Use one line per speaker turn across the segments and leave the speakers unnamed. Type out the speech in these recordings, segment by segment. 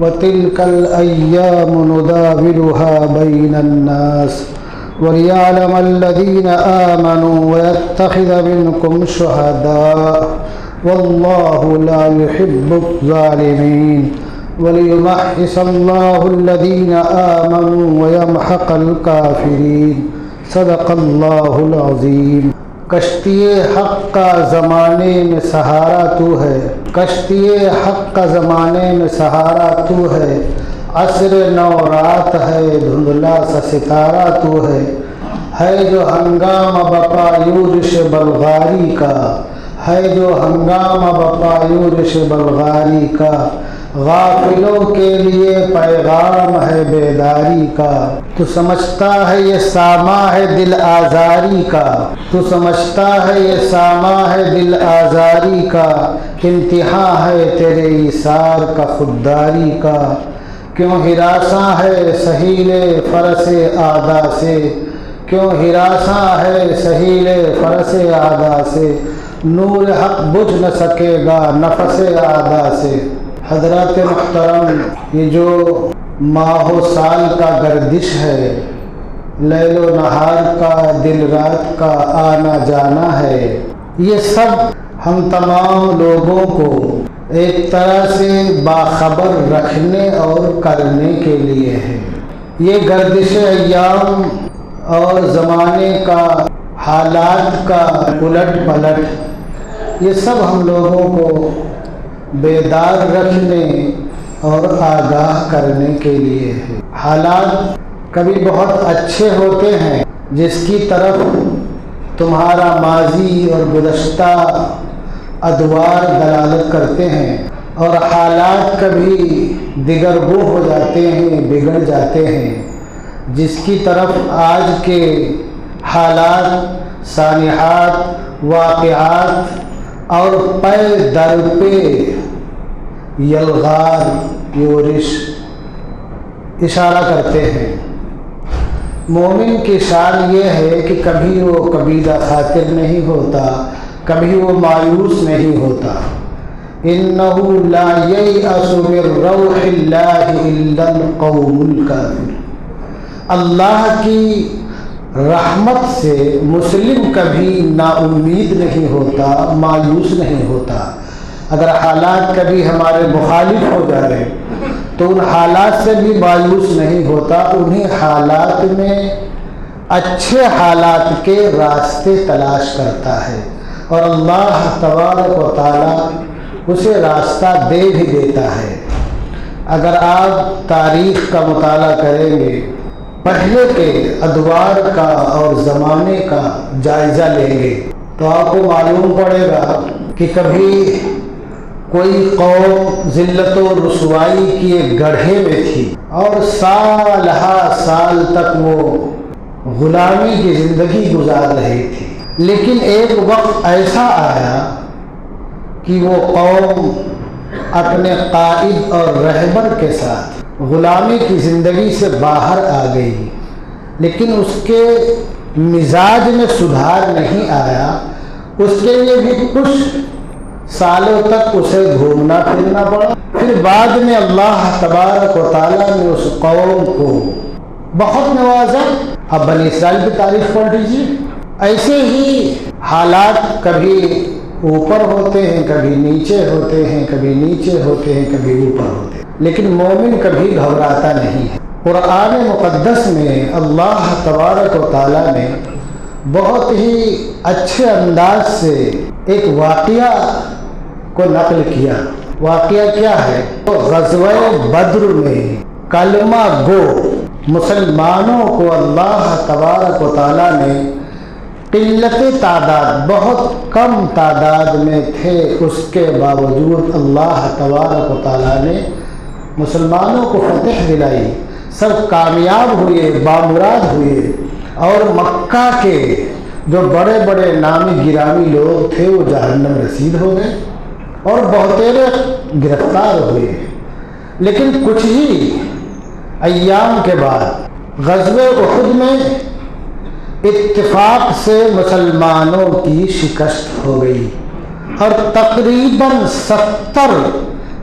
وتلك الأيام نداولها بين الناس وليعلم الذين آمنوا ويتخذ منكم شهداء والله لا يحب الظالمين وليمحص الله الذين آمنوا ويمحق الكافرين صدق اللہ العظیم۔ کشتی حق کا زمانے میں سہارا تو ہے، کشتی حق کا زمانے میں سہارا تو ہے، عصر نو رات ہے دھندلا سا ستارہ تو ہے جو ہنگامہ بپا یورش بلغاری کا، ہے جو ہنگامہ بپا یورش بلغاری کا، غافلوں کے لیے پیغام ہے بیداری کا، تو سمجھتا ہے یہ ساما ہے دل آزاری کا، تو سمجھتا ہے یہ ساما ہے دل آزاری کا، امتحان ہے تیرے ایثار کا خودداری کا، کیوں ہراساں ہے سہیل فرس اعدا سے، کیوں ہراساں ہے سہیل فرس اعدا سے، نور حق بجھ نہ سکے گا نفس اعدا سے۔ حضرات محترم، یہ جو ماہ و سال کا گردش ہے، لیل و نہار کا، دن رات کا آنا جانا ہے، یہ سب ہم تمام لوگوں کو ایک طرح سے باخبر رکھنے اور کرنے کے لیے ہے۔ یہ گردش ایام اور زمانے کا، حالات کا الٹ پلٹ، یہ سب ہم لوگوں کو بیدار رکھنے اور آگاہ کرنے کے لیے ہے۔ حالات کبھی بہت اچھے ہوتے ہیں جس کی طرف تمہارا ماضی اور گزشتہ ادوار دلالت کرتے ہیں، اور حالات کبھی دگرگو ہو جاتے ہیں، بگڑ جاتے ہیں، جس کی طرف آج کے حالات، سانحات، واقعات اور پے در پہ یلغار یورش اشارہ کرتے ہیں۔ مومن کی شان یہ ہے کہ کبھی وہ کبیدہ خاطر نہیں ہوتا، کبھی وہ مایوس نہیں ہوتا۔ انہ لا ییأس من روح اللہ الا القوم الکافر، اللہ کی رحمت سے مسلم کبھی نا امید نہیں ہوتا، مایوس نہیں ہوتا۔ اگر حالات کبھی ہمارے مخالف ہو جا رہے تو ان حالات سے بھی مایوس نہیں ہوتا، انہیں حالات میں اچھے حالات کے راستے تلاش کرتا ہے، اور اللہ تبارک و تعالی اسے راستہ دے بھی دیتا ہے۔ اگر آپ تاریخ کا مطالعہ کریں گے، پہلے کے ادوار کا اور زمانے کا جائزہ لیں گے، تو آپ کو معلوم پڑے گا کہ کبھی کوئی قوم ذلت و رسوائی کی ایک گڑھے میں تھی، اور سال ہا سال تک وہ غلامی کی زندگی گزار رہی تھی، لیکن ایک وقت ایسا آیا کہ وہ قوم اپنے قائد اور رہبر کے ساتھ غلامی کی زندگی سے باہر آ گئی، لیکن اس کے مزاج میں سدھار نہیں آیا۔ اس کے لیے بھی کچھ سالوں تک اسے گھومنا پھرنا پڑا، پھر بعد میں اللہ تبارک و تعالیٰ نے اس قوم کو بہت نوازا۔ اب بنی اسرائیل کی تاریخ پڑھ لیجیے، ایسے ہی حالات کبھی اوپر ہوتے ہیں، کبھی نیچے ہوتے ہیں، کبھی نیچے ہوتے ہیں، کبھی اوپر ہوتے ہیں، لیکن مومن کبھی گھبراتا نہیں ہے۔ قرآن مقدس میں اللہ تبارک و تعالیٰ نے بہت ہی اچھے انداز سے ایک واقعہ کو نقل کیا۔ واقعہ کیا ہے؟ غزوہ بدر میں کلمہ گو مسلمانوں کو اللہ تبارک و تعالیٰ نے قلت تعداد، بہت کم تعداد میں تھے، اس کے باوجود اللہ تبارک و تعالیٰ نے مسلمانوں کو فتح دلائی، سب کامیاب ہوئے، بامراد ہوئے، اور مکہ کے جو بڑے بڑے نامی گرامی لوگ تھے وہ جہنم رسید ہو گئے، اور بہتیرے گرفتار ہوئے۔ لیکن کچھ ہی ایام کے بعد غزوہ احد میں اتفاق سے مسلمانوں کی شکست ہو گئی، اور تقریباً 70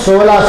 16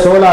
16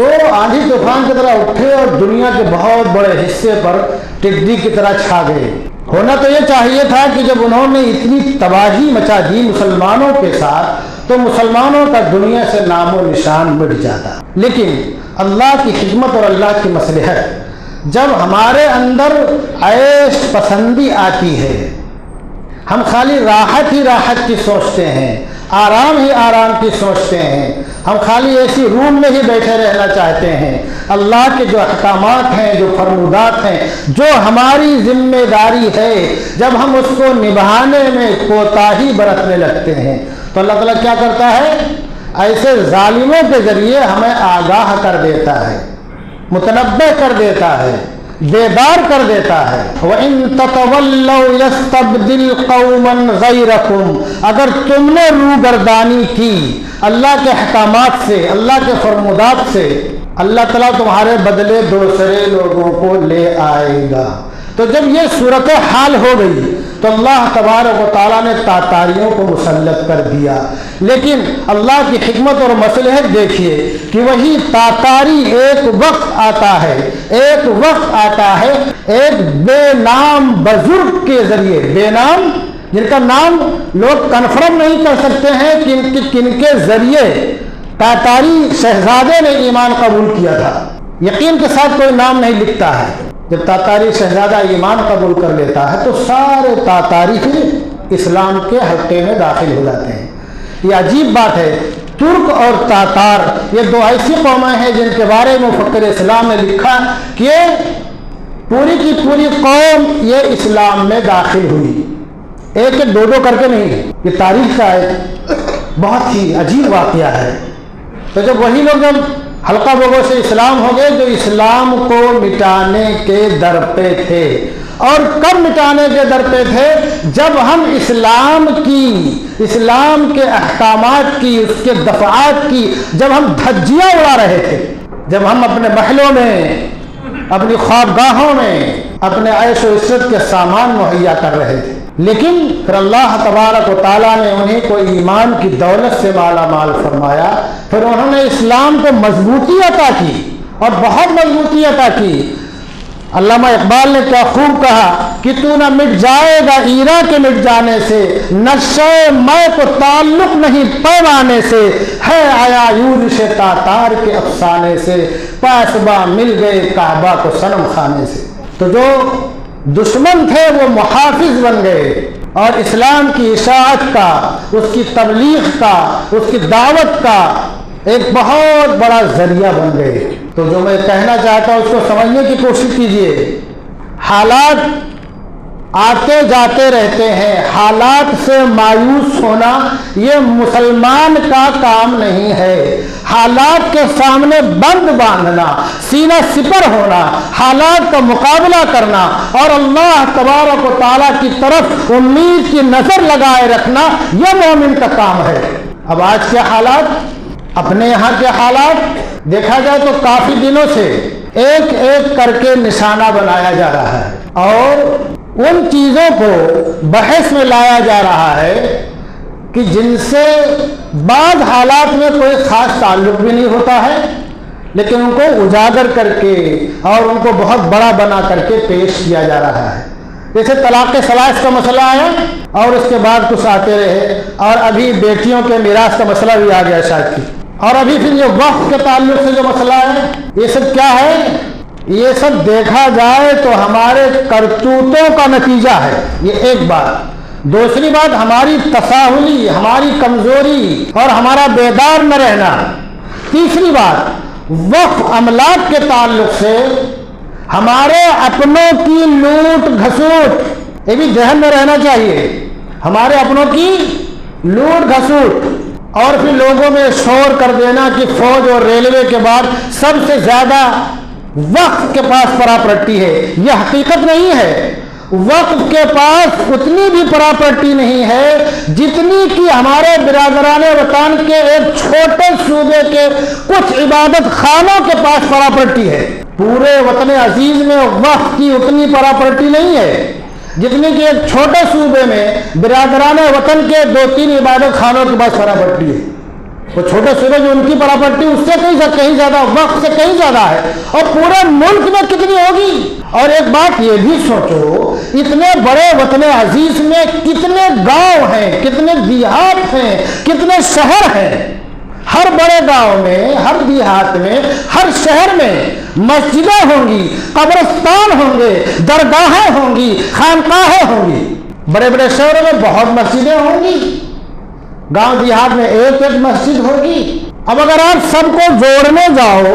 تو آندھی طوفان کی طرح اٹھے اور دنیا کے بہت بڑے حصے پر ٹڈی کی طرح چھا گئے۔ ہونا تو یہ چاہیے تھا کہ جب انہوں نے اتنی تباہی مچا دی مسلمانوں کے ساتھ تو مسلمانوں کا دنیا سے نام و نشان مٹ جاتا، لیکن اللہ کی حکمت اور اللہ کی مصلحت، جب ہمارے اندر عیش پسندی آتی ہے، ہم خالی راحت ہی راحت کی سوچتے ہیں، آرام ہی آرام کی سوچتے ہیں، ہم خالی ایسی روم میں ہی بیٹھے رہنا چاہتے ہیں، اللہ کے جو احکامات ہیں، جو فرمودات ہیں، جو ہماری ذمہ داری ہے، جب ہم اس کو نبھانے میں کوتاہی برتنے لگتے ہیں تو اللہ تعالیٰ کیا کرتا ہے؟ ایسے ظالموں کے ذریعے ہمیں آگاہ کر دیتا ہے، متنبہ کر دیتا ہے، بیدار کر دیتا ہے۔ وَإِن تَتَوَلَّوْا يَسْتَبْدِلْ قَوْمًا غَيْرَكُمْ، اگر تم نے روگردانی کی اللہ کے احکامات سے، اللہ کے فرمودات سے، اللہ تعالیٰ تمہارے بدلے دوسرے لوگوں کو لے آئے گا۔ تو جب یہ صورتحال ہو گئی تو اللہ تبارک و تعالیٰ نے تاتاریوں کو مسلط کر دیا، لیکن اللہ کی حکمت اور مصلحت دیکھیے کہ وہی تاتاری ایک وقت آتا ہے ایک بے نام بزرگ کے ذریعے، بے نام جن کا نام لوگ کنفرم نہیں کر سکتے ہیں کہ کن کے ذریعے تاتاری شہزادے نے ایمان قبول کیا تھا۔ یقین کے ساتھ کوئی نام نہیں لکھتا ہے، جب تاتاری شہزادہ ایمان قبول کر لیتا ہے تو سارے تاتاری پھر اسلام کے حلقے میں داخل ہو جاتے ہیں۔ یہ عجیب بات ہے، ترک اور تاتار یہ دو ایسی قومیں ہیں جن کے بارے میں مفکر اسلام نے لکھا کہ پوری کی پوری قوم یہ اسلام میں داخل ہوئی، ایک ایک دو دو کر کے نہیں۔ یہ تاریخ کا ایک بہت ہی عجیب واقعہ ہے۔ تو جب وہی لوگ جب حلقہ بگو سے اسلام ہو گئے جو اسلام کو مٹانے کے در پہ تھے، اور کب مٹانے کے در پہ تھے؟ جب ہم اسلام کے احکامات کی، اس کے دفعات کی جب ہم دھجیاں اڑا رہے تھے، جب ہم اپنے محلوں میں، اپنی خوابگاہوں میں اپنے عیش و عشرت کے سامان مہیا کر رہے تھے، لیکن پھر اللہ تبارک و تعالیٰ نے انہیں کو ایمان کی دولت سے مالا مال فرمایا، پھر انہوں نے اسلام کو مضبوطی عطا کی اور بہت مضبوطی عطا کی۔ علامہ اقبال نے کیا خوب کہا کہ تو نہ مٹ جائے گا ایرا کے مٹ جانے سے، نقشہ میں کو تعلق نہیں پیمانے سے، ہے آیا یورش تاتار کے افسانے سے، پاسباں مل گئے کعبہ کو صنم خانے سے۔ تو جو دشمن تھے وہ محافظ بن گئے اور اسلام کی اشاعت کا، اس کی تبلیغ کا، اس کی دعوت کا ایک بہت بڑا ذریعہ بن گئے۔ تو جو میں کہنا چاہتا ہوں اس کو سمجھنے کی کوشش کیجئے۔ حالات آتے جاتے رہتے ہیں، حالات سے مایوس ہونا یہ مسلمان کا کام نہیں ہے۔ حالات کے سامنے بند باندھنا، سینہ سپر ہونا، حالات کا مقابلہ کرنا اور اللہ تبارک و تعالیٰ کی طرف امید کی نظر لگائے رکھنا یہ مومن کا کام ہے۔ اب آج کے حالات، اپنے یہاں کے حالات دیکھا جائے تو کافی دنوں سے ایک ایک کر کے نشانہ بنایا جا رہا ہے اور ان چیزوں کو بحث میں لایا جا رہا ہے کہ جن سے بعض حالات میں کوئی خاص تعلق بھی نہیں ہوتا ہے، لیکن ان کو اجاگر کر کے اور ان کو بہت بڑا بنا کر کے پیش کیا جا رہا ہے۔ جیسے طلاق ثلاث کا مسئلہ آیا اور اس کے بعد کچھ آتے رہے، اور ابھی بیٹیوں کے میراث کا مسئلہ بھی آ گیا شاید کی، اور ابھی پھر یہ وقت کے تعلق سے جو مسئلہ ہے، یہ سب کیا ہے؟ یہ سب دیکھا جائے تو ہمارے کرتوتوں کا نتیجہ ہے، یہ ایک بات۔ دوسری بات ہماری تساہلی، ہماری کمزوری اور ہمارا بیدار نہ رہنا۔ تیسری بات وقف املاک کے تعلق سے ہمارے اپنوں کی لوٹ گھسوٹ، یہ بھی ذہن میں رہنا چاہیے، ہمارے اپنوں کی لوٹ گھسوٹ، اور پھر لوگوں میں شور کر دینا کہ فوج اور ریلوے کے بعد سب سے زیادہ وقف کے پاس پراپرٹی ہے۔ یہ حقیقت نہیں ہے، وقف کے پاس اتنی بھی پراپرٹی نہیں ہے جتنی کہ ہمارے برادران وطن کے ایک چھوٹے صوبے کے کچھ عبادت خانوں کے پاس پراپرٹی ہے۔ پورے وطن عزیز میں وقف کی اتنی پراپرٹی نہیں ہے جتنی کہ ایک چھوٹے صوبے میں برادران وطن کے 2-3 عبادت خانوں کے پاس پراپرٹی ہے۔ وہ چھوٹے سورج ان کی پراپرٹی اس سے کہیں زیادہ، وقت سے کہیں زیادہ ہے، اور پورے ملک میں کتنی ہوگی؟ اور ایک بات یہ بھی سوچو، اتنے بڑے وطن عزیز میں کتنے گاؤں ہیں، کتنے دیہات ہیں، کتنے شہر ہیں۔ ہر بڑے گاؤں میں، ہر دیہات میں، ہر شہر میں مسجدیں ہوں گی، قبرستان ہوں گے، درگاہیں ہوں گی، خانقاہیں ہوں گی۔ بڑے بڑے شہروں میں بہت مسجدیں ہوں گی، گاؤں دیہات میں ایک ایک مسجد ہوگی۔ اب اگر آپ سب کو جوڑنے جاؤ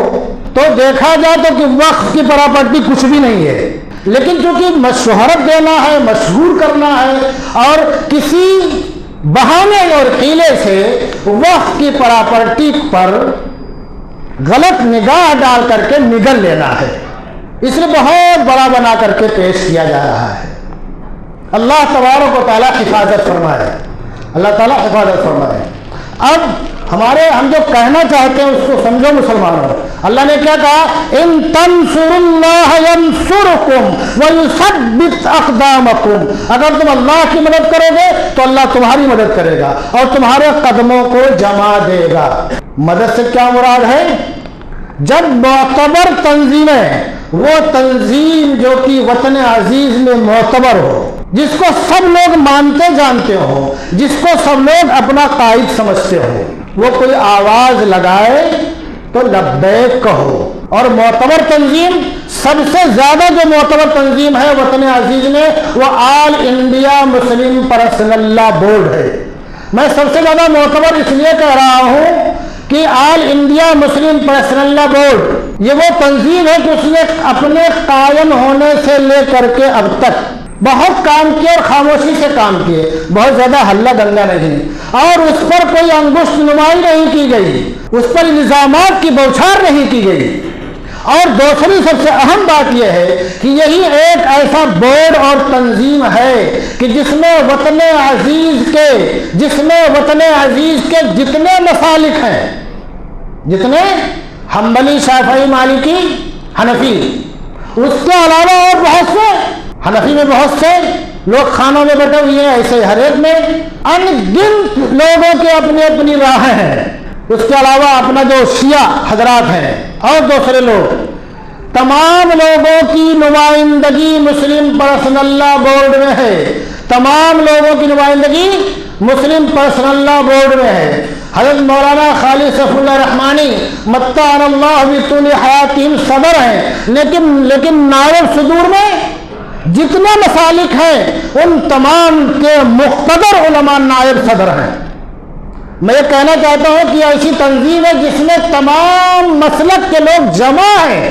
تو دیکھا جائے تو کہ وقت کی پراپرٹی کچھ بھی نہیں ہے، لیکن چونکہ شہرت دینا ہے، مشہور کرنا ہے، اور کسی بہانے اور حیلے سے وقت کی پراپرٹی پر غلط نگاہ ڈال کر کے نگل لینا ہے، اس لیے بہت بڑا بنا کر کے پیش کیا جا رہا ہے۔ اللہ تبارک و تعالیٰ حفاظت فرمائے، اللہ تعالیٰ حفاظت فرمائے۔ اب ہم جو کہنا چاہتے ہیں اس کو سمجھو مسلمانوں۔ اللہ نے کیا کہا؟ ان تنصروا اللہ ینصرکم ویثبت اقدامکم، اگر تم اللہ کی مدد کرو گے تو اللہ تمہاری مدد کرے گا اور تمہارے قدموں کو جما دے گا۔ مدد سے کیا مراد ہے؟ جب معتبر تنظیمیں، وہ تنظیم جو کہ وطن عزیز میں معتبر ہو، جس کو سب لوگ مانتے جانتے ہو، جس کو سب لوگ اپنا قائد سمجھتے ہو، وہ کوئی آواز لگائے تو لبیک کہو۔ اور معتبر تنظیم، سب سے زیادہ جو معتبر تنظیم ہے وطن عزیز میں، وہ آل انڈیا مسلم پرسنل لا بورڈ ہے۔ میں سب سے زیادہ معتبر اس لیے کہہ رہا ہوں کہ آل انڈیا مسلم پرسنل لا بورڈ یہ وہ تنظیم ہے کہ اس نے اپنے قائم ہونے سے لے کر کے اب تک بہت کام کیے اور خاموشی سے کام کیے، بہت زیادہ ہلہ دنگا نہیں، اور اس پر کوئی انگشت نمائی نہیں کی گئی، اس پر الزامات کی بوچھار نہیں کی گئی۔ اور دوسری سب سے اہم بات یہ ہے کہ یہی ایک ایسا بورڈ اور تنظیم ہے کہ جس میں وطن عزیز کے جتنے مسالک ہیں، جتنے حنبلی، شافعی، مالکی، حنفی، اس کے علاوہ اور بہت سے، حنفی میں بہت سے لوگ خانوں میں بیٹھے ہوئے ہیں، ایسے ہر ایک میں ان گنت لوگوں کی اپنی اپنی راہیں ہیں۔ اس کے علاوہ اپنا جو شیعہ حضرات ہیں اور دوسرے لوگ، تمام لوگوں کی نمائندگی مسلم پرسنل لا بورڈ میں ہے، تمام لوگوں کی نمائندگی مسلم پرسنل لا بورڈ میں ہے۔ حضرت مولانا خالد صفی اللہ رحمانی متعن اللہ بطول حیاتہم صدر ہیں، لیکن نائب صدور میں جتنے مسالک ہیں ان تمام کے مقتدر علماء نائب صدر ہیں۔ میں یہ کہنا چاہتا ہوں کہ ایسی تنظیم ہے جس میں تمام مسلک کے لوگ جمع ہیں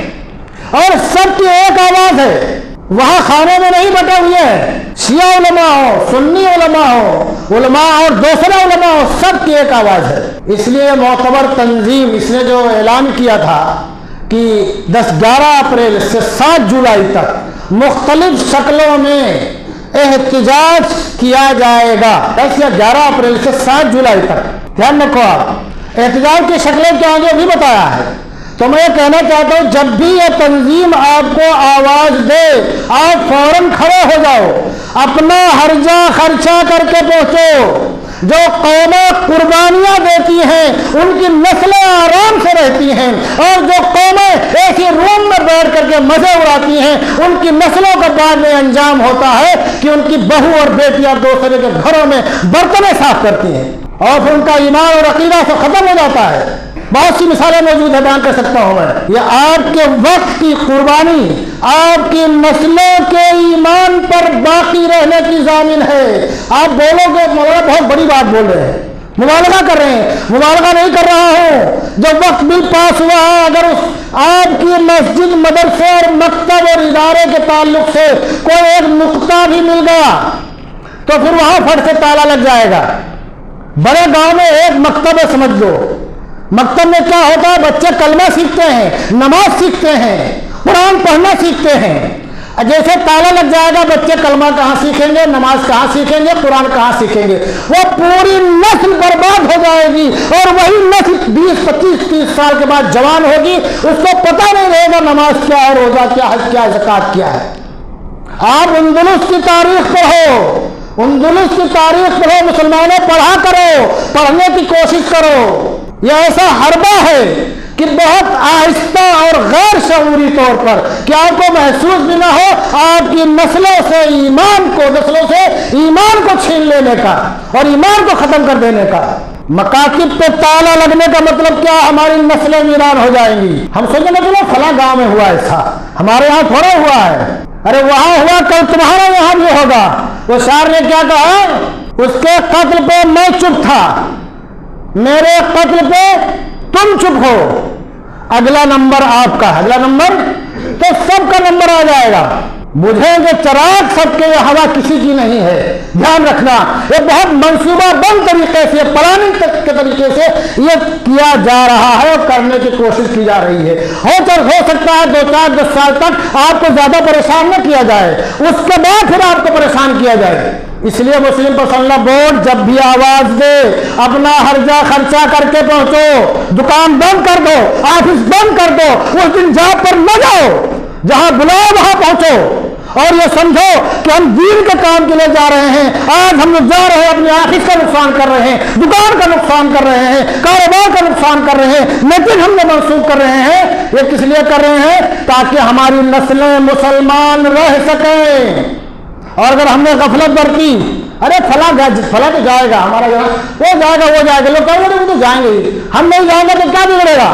اور سب کی ایک آواز ہے، وہاں خانے میں نہیں بٹے ہوئے ہیں، شیعہ علماء ہو، سنی علماء ہو، علماء اور دوسرے علماء ہو، سب کی ایک آواز ہے۔ اس لیے معتبر تنظیم اس نے جو اعلان کیا تھا کہ 11 اپریل سے 7 جولائی تک مختلف شکلوں میں احتجاج کیا جائے گا، 10 یا 11 اپریل سے 7 جولائی تک، دھیان رکھو آپ، احتجاج کی شکلیں کیا آگے بھی بتایا ہے۔ تو میں یہ کہنا چاہتا ہوں جب بھی یہ تنظیم آپ کو آواز دے آپ فوراً کھڑے ہو جاؤ، اپنا ہرجہ خرچہ کر کے پہنچو۔ جو قومیں قربانیاں دیتی ہیں ان کی نسلیں آرام سے رہتی ہیں، اور جو قومیں ایسی روم میں بیٹھ کر کے مزے اڑاتی ہیں ان کی نسلوں کا بعد میں انجام ہوتا ہے کہ ان کی بہو اور بیٹیاں دوسرے کے گھروں میں برتنیں صاف کرتی ہیں اور پھر ان کا ایمان اور عقیدہ سے ختم ہو جاتا ہے۔ بہت سی مثالیں موجود ہیں، بیان کر سکتا ہوں میں۔ یہ آپ کے وقت کی قربانی آپ کی نسلوں کے ایمان پر باقی رہنے کی ضامن ہے۔ آپ بولو گے مولانا بہت بڑی بات بول رہے ہیں، مبالغہ کر رہے ہیں، مبالغہ نہیں کر رہا ہوں۔ جب وقت بل پاس ہوا ہے، اگر آپ کی مسجد، مدرسے اور مکتب اور ادارے کے تعلق سے کوئی ایک نقطہ بھی مل گیا تو پھر وہاں پھٹ سے تالا لگ جائے گا۔ بڑے گاؤں میں ایک مکتب ہے، سمجھ لو، مکتب میں کیا ہوتا ہے؟ بچے کلمہ سیکھتے ہیں، نماز سیکھتے ہیں، قرآن پڑھنا سیکھتے ہیں۔ جیسے تالا لگ جائے گا بچے کلمہ کہاں سیکھیں گے، نماز کہاں سیکھیں گے، قرآن کہاں سیکھیں گے؟ وہ پوری نسل برباد ہو جائے گی، اور وہی نسل 20 25 30 سال کے بعد جوان ہوگی، اس کو پتہ نہیں رہے گا نماز کیا ہے، روزہ کیا ہے، کیا زکوٰۃ کیا ہے۔ آپ اندلس کی تاریخ پڑھو، اندلس کی تاریخ پڑھو، مسلمانوں پڑھا کرو، پڑھنے کی کوشش کرو۔ یہ ایسا حربہ ہے کہ بہت آہستہ اور غیر شعوری طور پر کہ آپ کو محسوس بھی نہ ہو، آپ کی نسلوں سے ایمان کو چھین لینے کا اور ایمان کو ختم کر دینے کا۔ مکاتب پہ تالا لگنے کا مطلب کیا؟ ہماری نسلیں ویران ہو جائیں گی۔ ہم سوچیں گے چلو فلاں گاؤں میں ہوا ایسا، ہمارے یہاں تھوڑا ہوا ہے، ارے وہاں ہوا کل تمہارے یہاں بھی ہوگا۔ وہ شاعر نے کیا کہا؟ اس کے قتل پہ میں چپ تھا، میرے قتل پہ تم چپ ہو، اگلا نمبر آپ کا، اگلا نمبر تو سب کا نمبر آ جائے گا۔ بجھیں گے چراغ سب کے، یہ ہوا کسی کی نہیں ہے۔ دھیان رکھنا، یہ بہت منصوبہ بند طریقے سے، پلاننگ کے طریقے سے یہ کیا جا رہا ہے اور کرنے کی کوشش کی جا رہی ہے۔ ہو سکتا ہے 2-4-10 سال تک آپ کو زیادہ پریشان نہ کیا جائے، اس کے بعد پھر آپ کو پریشان کیا جائے۔ اس لیے مسلم پسندہ بورڈ جب بھی آواز دے اپنا ہرجہ خرچہ کر کے پہنچو، دکان بند کر دو، آفس بند کر دو، اس دن جاب پر نہ جاؤ، جہاں بلاؤ وہاں پہنچو اور یہ سمجھو کہ ہم دین کے کام کے لیے جا رہے ہیں۔ آج ہم لوگ جا رہے ہیں، اپنی آفس کا نقصان کر رہے ہیں، دکان کا نقصان کر رہے ہیں، کاروبار کا نقصان کر رہے ہیں، لیکن ہم نے منسوخ کر رہے ہیں۔ یہ کس لیے کر رہے ہیں؟ تاکہ ہماری نسلیں مسلمان رہ سکیں۔ اور اگر ہم نے غفلت برتی، ارے فلاں تو جائے گا، ہمارا وہ جائے گا، لوگ کہیں گے وہ تو جائیں گے، ہم نہیں جائیں گے تو کیا بگڑے گا؟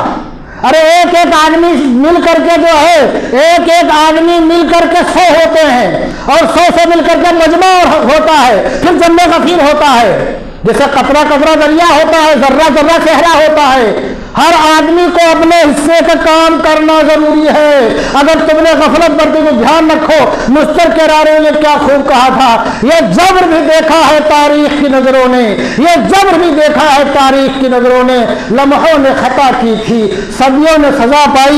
ارے ایک آدمی مل کر کے جو ہے، ایک آدمی مل کر کے 100 ہوتے ہیں اور 100 سے مل کر کے مجمع ہوتا ہے، پھر جمع کثیر ہوتا ہے۔ جیسے قطرہ قطرہ دریا ہوتا ہے، ذرہ ذرہ صحرا ہوتا ہے۔ ہر آدمی کو اپنے حصے کا کام کرنا ضروری ہے۔ اگر تم نے غفلت برتی تو دھیان رکھو، مستر کرارے نے کیا خوب کہا تھا، یہ جبر بھی دیکھا ہے تاریخ کی نظروں نے، یہ جبر بھی دیکھا ہے تاریخ کی نظروں نے، لمحوں نے خطا کی تھی، صدیوں نے سزا پائی۔